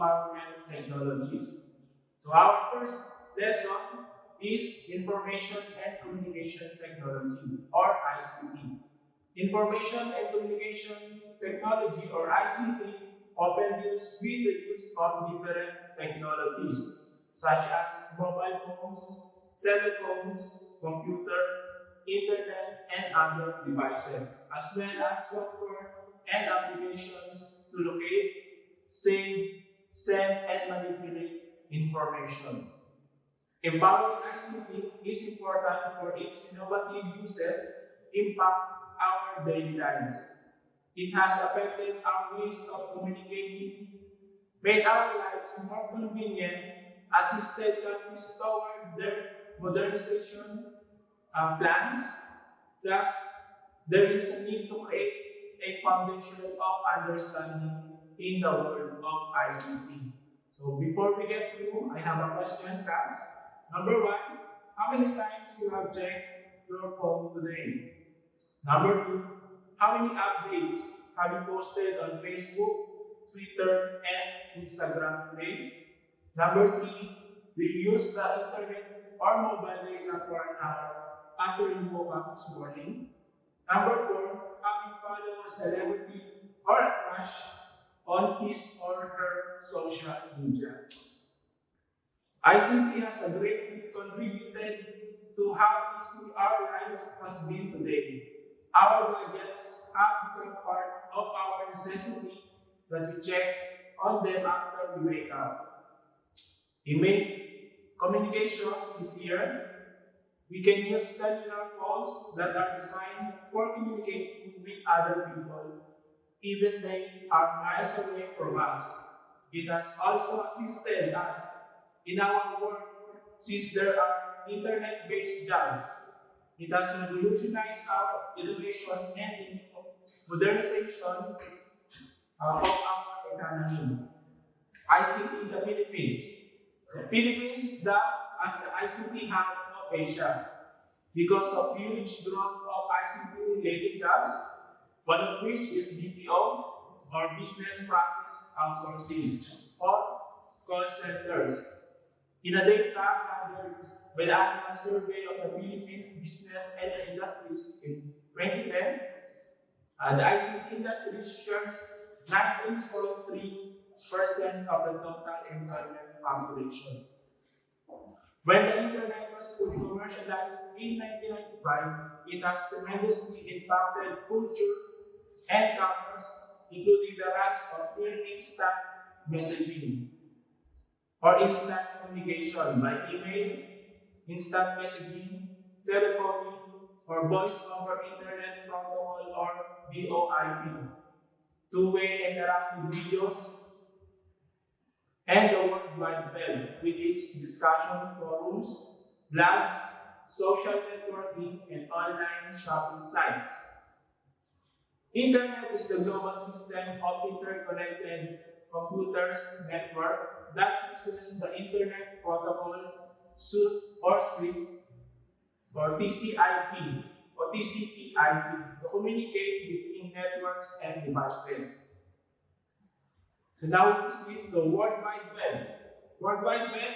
empowerment technologies. So our first lesson is Information and Communication Technology, or ICT. Information and Communication Technology, or ICT, often deals with the use of different technologies such as mobile phones, telephones, computer, internet, and other devices, as well as software and applications to locate, save, send, and manipulate information. Empowering ICT is important for its innovative uses impact our daily lives. It has affected our ways of communicating, made our lives more convenient, assisted countries toward their modernization plans. Thus, there is a need to create a foundation of understanding in the world of ICT. So before we get through, I have a question, class. Number one, how many times you have checked your phone today? Number two, how many updates have you posted on Facebook, Twitter, and Instagram today? Number three, do you use the internet or mobile data for an hour after you woke up this morning? Number four, have you followed a celebrity or a crush on his or her social media? ICT has a greatly contributed to how easy our lives has been today. Our gadgets have become part of our necessity that we check on them after we wake up. Email communication is here. We can use cellular phones that are designed for communicating with other people, even they are miles away from us. It has also assisted us in our work since there are internet-based jobs. It has revolutionized our innovation and modernization of our economy. ICT in the Philippines. The Philippines is dubbed as the ICT hub of Asia because of huge growth of ICT-related jobs, one of which is BPO, or Business Process Outsourcing, or call centers. In a data gathered by the annual survey of the Philippines business and industries in 2010, the ICT industry shares 19.3% of the total employment population. When the internet was fully commercialized in 1995, it has tremendously impacted culture and commerce, including the rise of instant messaging or instant communication by email, instant messaging, telephony, or voice over internet protocol, or VoIP, two-way interactive videos, and the World Wide Web with its discussion forums, blogs, social networking, and online shopping sites. Internet is the global system of interconnected computers network that uses the Internet Protocol suite or TCP/IP to communicate between networks and devices. So now we proceed to the World Wide Web. World Wide Web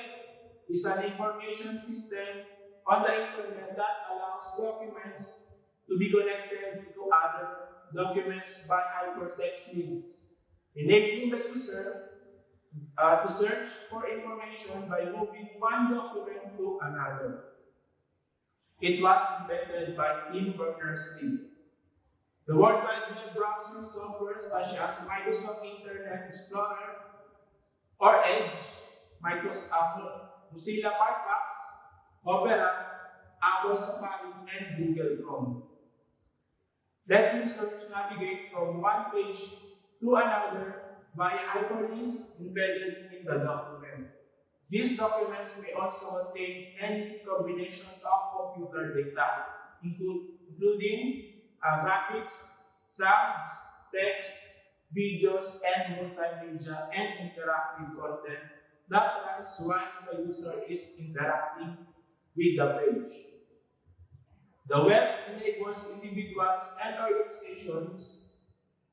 is an information system on the internet that allows documents to be connected to other documents by hypertext links, enabling the user to search for information by moving one document to another. It was invented by Tim Berners-Lee. The World Wide Web browser software such as Microsoft Internet Explorer or Edge, Microsoft Apple, Mozilla Firefox, Opera, Apple Safari, and Google Chrome let users navigate from one page to another via hyperlinks embedded in the document. These documents may also contain any combination of computer data, including graphics, sound, text, videos, and multimedia and interactive content that runs while the user is interacting with the page. The web enables individuals and organizations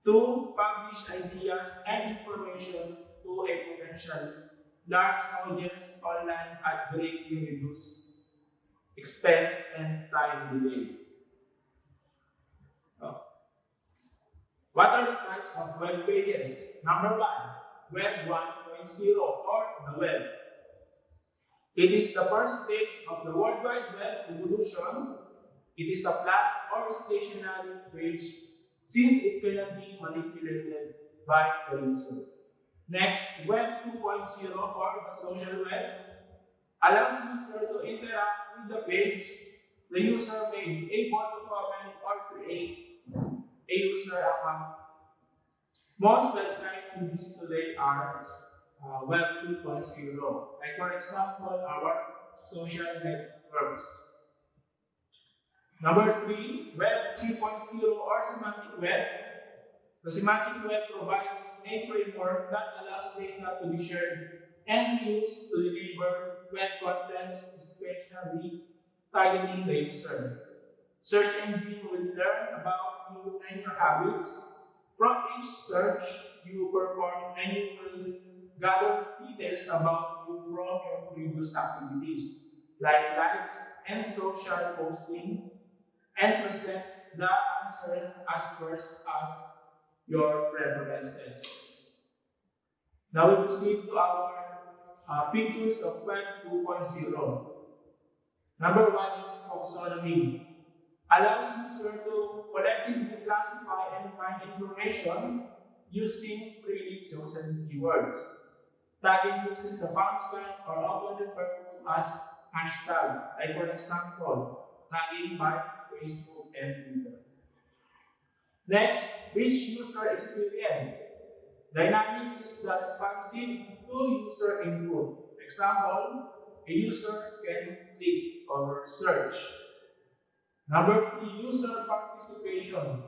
to publish ideas and information to a potential large audience online at greatly reduced expense and time delay. Uh, What are the types of web pages? Number one, Web 1.0 or the web. It is the first stage of the World Wide Web evolution. It is a flat or stationary page since it cannot be manipulated by the user. Next, Web 2.0 or the social web allows user to interact with the page. The user may be able to comment or create a user account. Most websites we use today are Web 2.0, like for example, our social networks. Number three, Web 3.0 or semantic web. The semantic web provides a framework that allows data to be shared and used to deliver web contents, especially targeting the user. Search engine will learn about you and your habits. From each search you perform, and you will gather details about you from your previous activities, like likes and social posting, and present the answer as first as your preferences. Now we proceed to our features of Web 2.0. Number one is taxonomy. Allows user to collectively classify and find information using freely chosen keywords. Tagging uses the function or often referred to as hashtag, like for example, tagging by Facebook and Twitter. Next, rich user experience. Dynamic is the responsive to user input. Example, a user can click or search. Number three, user participation.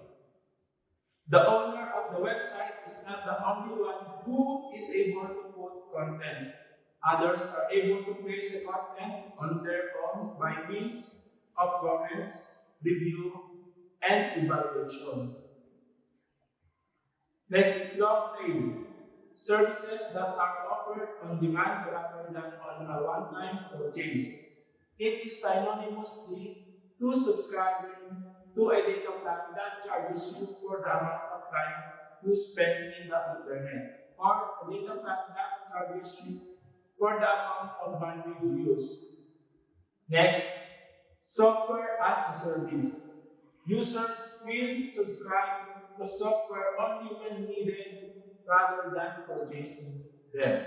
The owner of the website is not the only one who is able to put content. Others are able to place the content on their own by means of comments, review, and evaluation. Next is long tail. Services that are offered on demand rather than on a one-time purchase. It is synonymously to subscribing to a data plan that charges you for the amount of time you spend in the internet, or a data plan that charges you for the amount of bandwidth you use. Next, software as a service. Users will subscribe to software only when needed rather than purchasing them.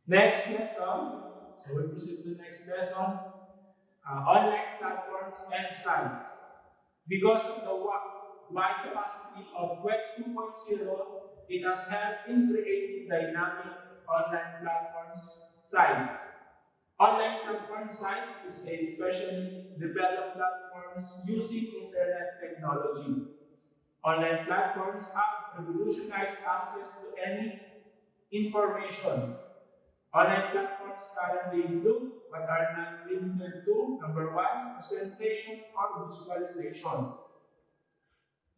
Next lesson, so we proceed to the next lesson, online platforms and sites. Because of the wide capacity of Web 2.0, it has helped in creating dynamic online platforms sites. Online platform sites is a specially developed platforms using internet technology. Online platforms have revolutionized access to any information. Online platforms currently include, but are not limited to, number one, presentation or visualization.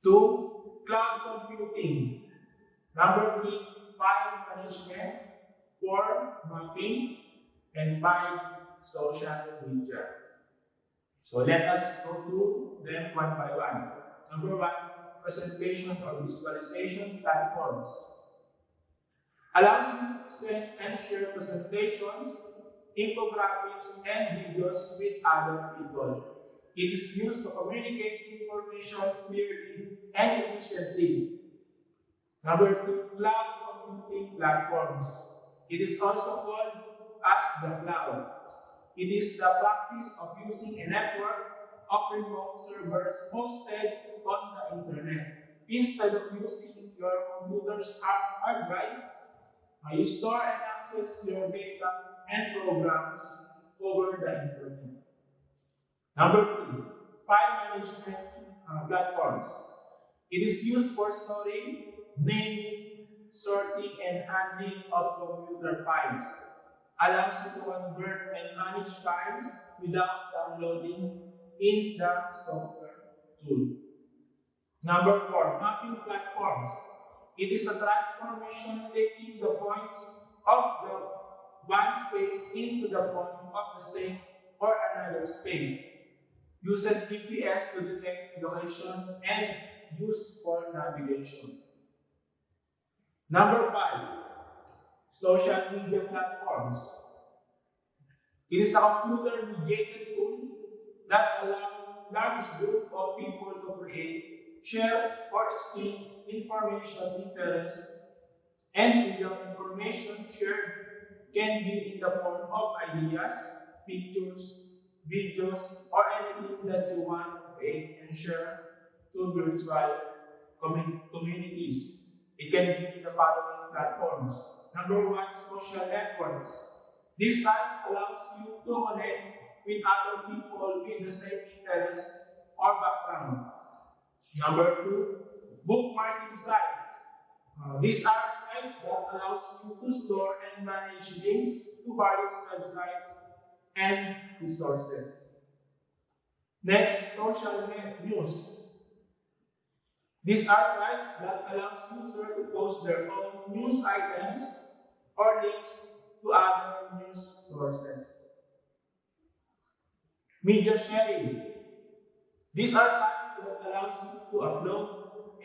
Two, cloud computing. Number three, file management. Four, mapping. And five, social media. So let us go through them one by one. Number one, presentation or visualization platforms. Allows you to present and share presentations, infographics, and videos with other people. It is used to communicate information clearly and efficiently. Number two, cloud computing platforms. It is also called as the cloud. It is the practice of using a network of remote servers hosted on the internet. Instead of using your computer's hard drive, you store and access your data and programs over the internet. Number three, file management platforms. It is used for storing, naming, sorting, and handling of computer files. Allows you to convert and manage files without downloading in the software tool. Number four, mapping platforms. It is a transformation taking the points of the one space into the point of the same or another space. Uses GPS to detect location and use for navigation. Number 5, social media platforms. It is a computer-mediated tool that allows large group of people to create, share, or exchange information, interests, and the information shared can be in the form of ideas, pictures, videos, or anything that you want to create and share to virtual communities. It can be in the following platforms. Number 1, social networks. This site allows you to connect with other people with the same interests or background. Number 2, bookmarking sites. These are sites that allows you to store and manage links to various websites and resources. Next, social net news. These are sites that allows users to post their own news items or links to other news sources. Media sharing. These are sites that allows you to upload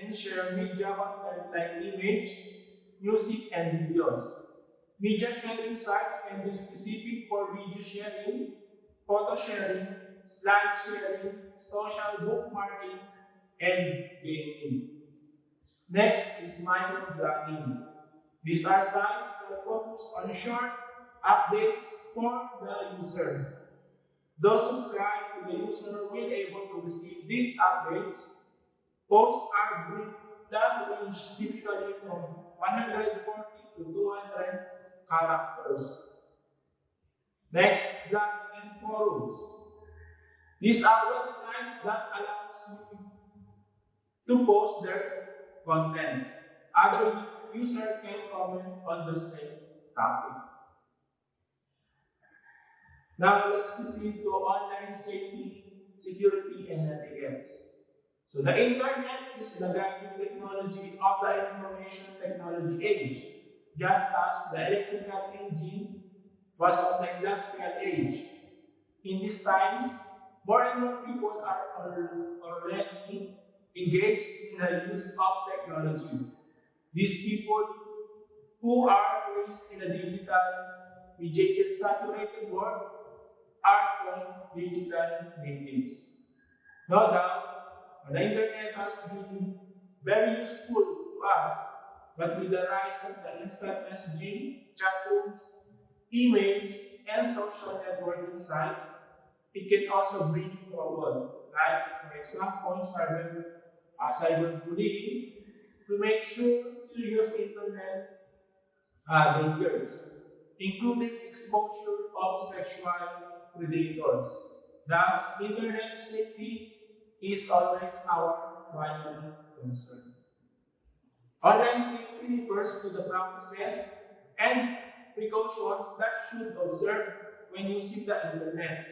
and share media content like image, music, and videos. Media sharing sites can be specific for video sharing, photo sharing, slide sharing, social bookmarking, and gaming. Next is microblogging. These are sites that focus on short updates for the user. Those subscribed to the user will be able to receive these updates. Posts are brief that range typically from 140 to 200 characters. Next, blogs and forums. These are websites that allows you to post their content. Other users can comment on the same topic. Now let's proceed to online safety, security, and etiquettes. So the internet is the guiding technology of the information technology age, just as the electrical engine was of the industrial age. In these times, more and more people are already engaged in the use of technology. These people who are raised in a digital, mediated, saturated world are called digital natives. No doubt, the internet has been very useful to us, but with the rise of the instant messaging, chat rooms, emails, and social networking sites, it can also bring trouble. Like, for example, cyberbullying, to make sure serious internet dangers, including exposure of sexual predators. Thus, internet safety is always our primary concern. Online safety refers to the practices and precautions that should observe when using the internet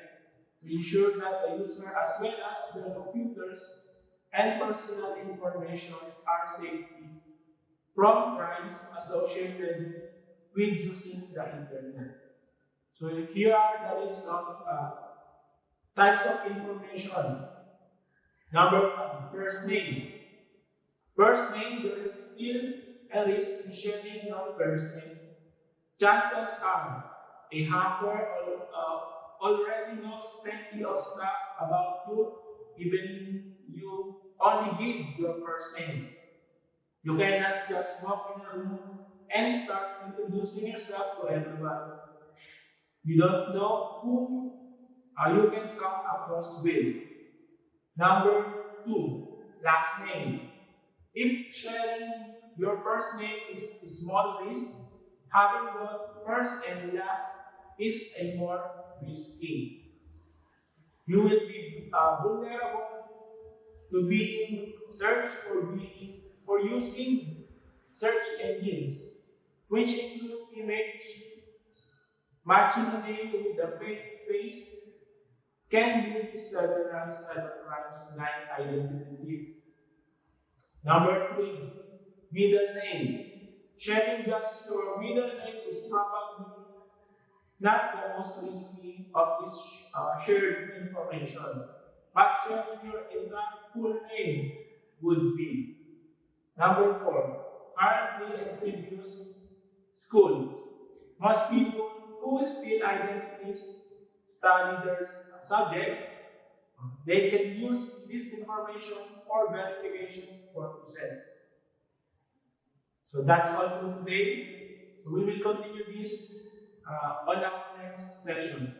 to ensure that the user as well as their computers and personal information are safe from crimes associated with using the internet. So here are the list of types of information. Number 1, first name. First name, there is still a risk in sharing your first name. Chances are a hacker already knows plenty of stuff about you, even you only give your first name. You cannot just walk in a room and start introducing yourself to everyone. You don't know whom you can come across with. Number 2, last name. If sharing your first name is a small risk, having both first and last is a more risky. You will be vulnerable to being searched for using search engines, which include image matching a name with the face can lead to several cybercrimes like identity. Number 3, middle name. Sharing just your middle name is probably not the most risky of this shared information, but sharing your entire full name would be. Number 4, currently and previous school. Most people who still identities study their subject, they can use this information for verification purposes. So that's all for today. So we will continue this on our next session.